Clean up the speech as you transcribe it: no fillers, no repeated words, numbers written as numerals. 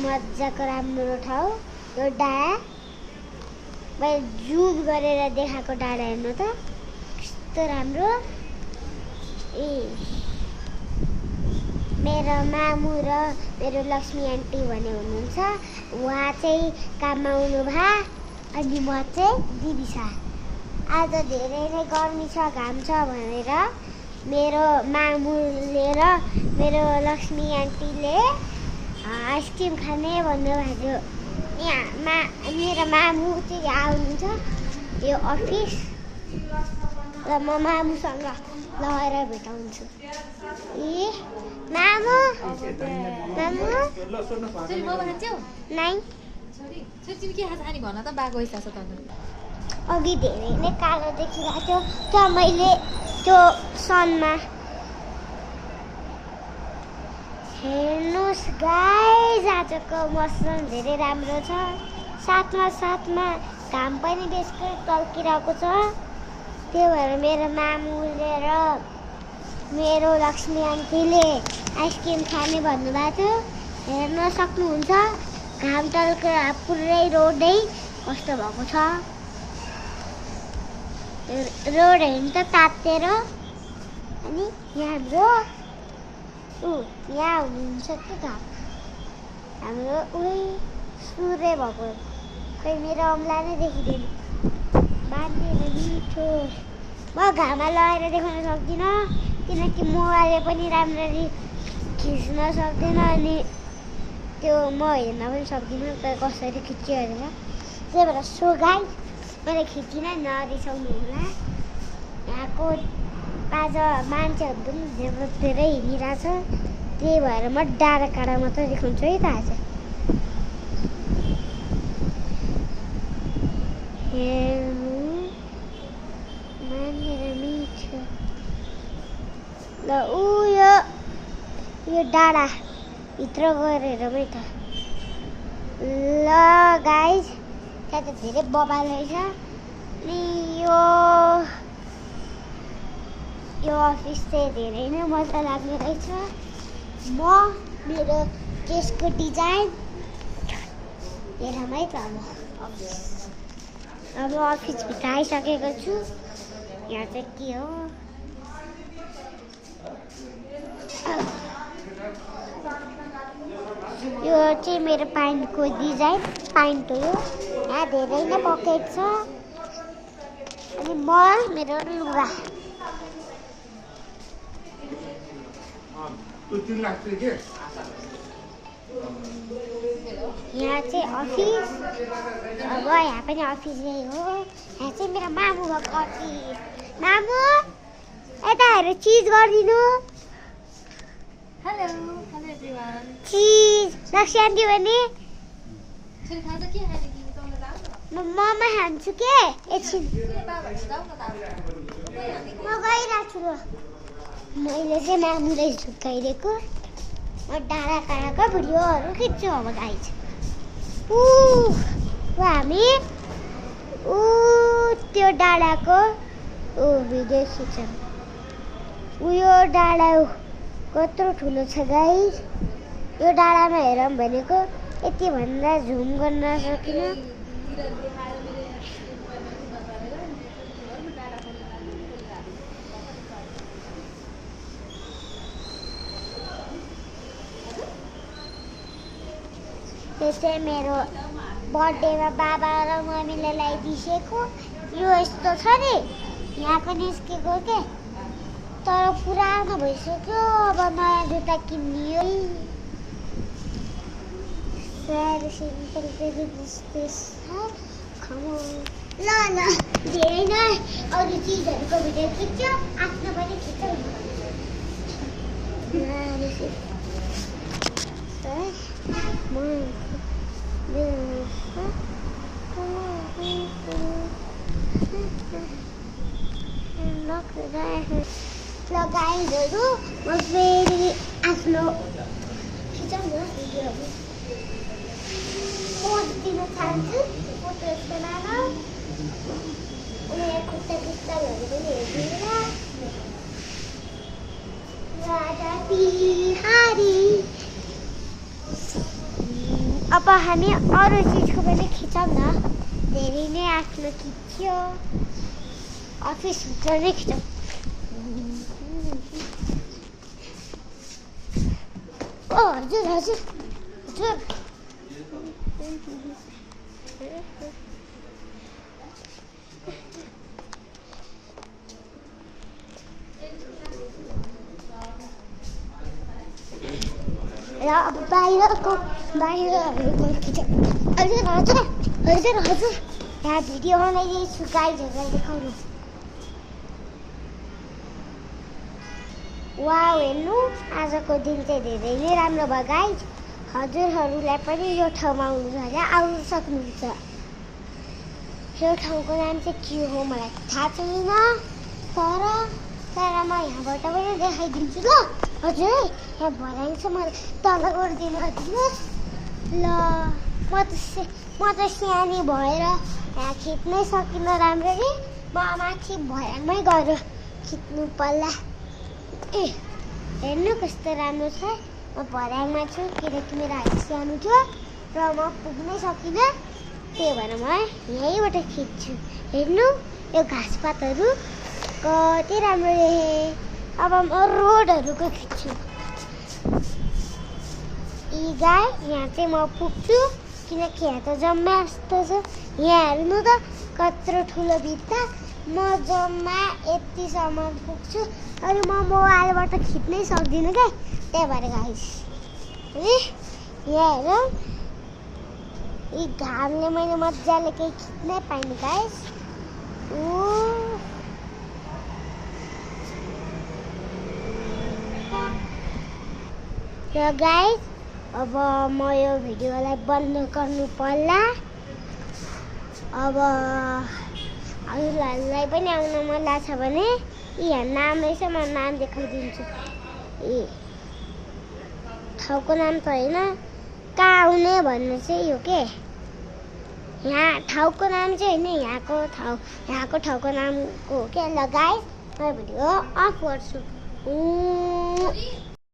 मजाको राम्रो ठाउँ यो डाँडा मैले जुम गरेर देखाएको डाँडा हेर्नु त कस्तो राम्रो ए मेरो मामु र मेरो लक्ष्मी आन्टी भन्ने हुनुहुन्छ उहाँ चाहिँ काममा आउनुभयो अनि म चाहिँ दिविसा आज धेरै नै गर्मी छ घाम छ भनेर मेरो मामुले र मेरो लक्ष्मी आन्टीले आइसक्रिम खाने भन्नुभएको थियो यहाँ मेरो मामु चाहिँ आउनुहुन्छ यो अफिस र म मामुसँग लगेर भेटाउँछु ए मामु मामु नाइ अघि धेरै नै कालो देखिरहेको थियो त्यो मैले त्यो सनमा हेर्नुहोस् गाइस आजको मौसम धेरै राम्रो छ साथमा घाम पनि बेसकै टल्किरहेको छ त्यही भएर मेरो मामुले र मेरो लक्ष्मी आन्टीले आइसक्रिम खाने भन्नुभएको थियो हेर्न सक्नुहुन्छ घाम टल्केर पुरै रोडै कस्तो भएको छ रोड हेर्नु त तातेर अनि यहाँ हाम्रो यहाँ हुनुहुन्छ त्यो घाम हाम्रो उही सूर्य भएको खै मेरो औँला नै देखिँदैन बाँधेर मिठो म घाममा लगाएर देखाउन सक्दिनँ किनकि मोबाइलले पनि राम्ररी खिच्न सक्दैन अनि त्यो म हेर्न पनि सक्दिनँ कसरी खिच्यो भनेर त्यही भएर सो गाइस मैले खिचिनँ नरिसाउनु होला यहाँको आज मान्छेहरू पनि धेरै हिँडिरहेछ त्यही भएर म डाँडा काँडा मात्रै देखाउँछु है त आज हेर्नु मानेर मिठो ल यो डाँडा भित्र गएर हेरौँ है त ल गाइस त्यहाँ त धेरै बबाल रहेछ अनि यो अफिस चाहिँ धेरै नै मजा लाग्ने रहेछ म मेरो केसको डिजाइन हेरौँ है त अब अफिसभित्र आइसकेको छु यहाँ चाहिँ के हो यो चाहिँ मेरो प्यान्टको डिजाइन प्यान्ट हो यो यहाँ धेरै नै पकेट छ अनि म मेरो लुगा यहाँ चाहिँ अफिस अब यहाँ पनि अफिस नै हो यहाँ चाहिँ मेरो मामु भएको अफिस मामु यता हेरेर चिज गरिदिनु हेलो एभ्रीवन चिज लक्ष्मी आन्टी भने म मोमो खान्छु के एकछिन म गइरहेको छु मैले चाहिँ मामुलाई झुक्काइदिएको म डाँडा काँडाको भिडियोहरू खिच्छु अब गाइस हामी त्यो डाँडाको भिडियो खिच्छौँ यो डाँडा कत्रो ठुलो छ गाइस यो डाँडामा हेरौँ भनेको यति भन्दा झुम गर्न सकिनँ त्यो चाहिँ मेरो बर्थडेमा बाबा र मम्मीले ल्याइदिएको यो यस्तो छ नि यहाँको निस्केको के तर पुरानो भइसक्यो अब नयाँ जुत्ता किन्ने है साह्रै सिम्पल बेबी दिस ल धेरै नै अरू चिजहरूको भिडियो खिच्छ आफ्नो पनि खिच्छ ल गाइजहरू म फेरि आफ्नो खिचाउँ न भिडियोहरू पोज दिन चाहन्छु फोटो यस्तो लानु अनि खुट्टा पिस्तलहरू पनि हेरिदिएर राजा बिहारी अब हामी अरू चिजको पनि खिचौँ न। धेरै नै आफ्नो खिच्यो, अफिसभित्र नै खिचौँ। ओ हजुर हजुर हजुर र अब बाहिरहरूको खिचौँ। हजुर हजुर हजुर हजुर यहाँ भिडियो बनाइदिन्छु गाइजहरूलाई देखाउनु। वाउ हेर्नु, आजको दिन चाहिँ धेरै नै राम्रो भयो गाइज। हजुरहरूलाई पनि यो ठाउँमा आउनु छ भने आउनु सक्नुहुन्छ। यो ठाउँको नाम चाहिँ के हो मलाई थाहा छैन, तर म यहाँबाट पनि देखाइदिन्छु ल। हजुर यहाँ भर्याङ छ, मलाई तल गरिदिनु दिनुहोस् ल। म त सानो भएर यहाँ खिच्नै सकिनँ राम्ररी, म माथि भर्याङमै गएर खिच्नु पर्ला। ए हेर्नु कस्तो राम्रो छ। म भर्याङमा छु किनकि मेरो हात सानो थियो र म पुग्नै सकिनँ, त्यही भएर म यहीँबाट खिच्छु। हेर्नु यो घाँसपातहरू कति राम्रो देखेँ। अब म रोडहरूको खिच्छु। यी गाई यहाँ चाहिँ म पुग्छु किनकि यहाँ त जम्मा जस्तो छ। यहाँ हेर्नु त कत्रो ठुलो भित्ता, म जम्मा यतिसम्म पुग्छु। अनि म मोबाइलबाट खिच्नै सक्दिनँ क्या, त्यही भएर गाइस यहाँ हेरौँ। यी घामले मैले मजाले केही खिच्नै पाइनँ गाइस। र गाइस अब म यो भिडियोलाई बन्द गर्नु पर्ला। अब हजुरहरूलाई पनि आउन मन लाग्छ भने यहाँ नाम रहेछ, म नाम देखाइदिन्छु। ए ठाउँको नाम त होइन, कहाँ आउने भन्नु चाहिँ यो के, यहाँ ठाउँको नाम चाहिँ होइन, यहाँको ठाउँको नामको हो क्या। ल गाइस म भिडियो अफ गर्छु।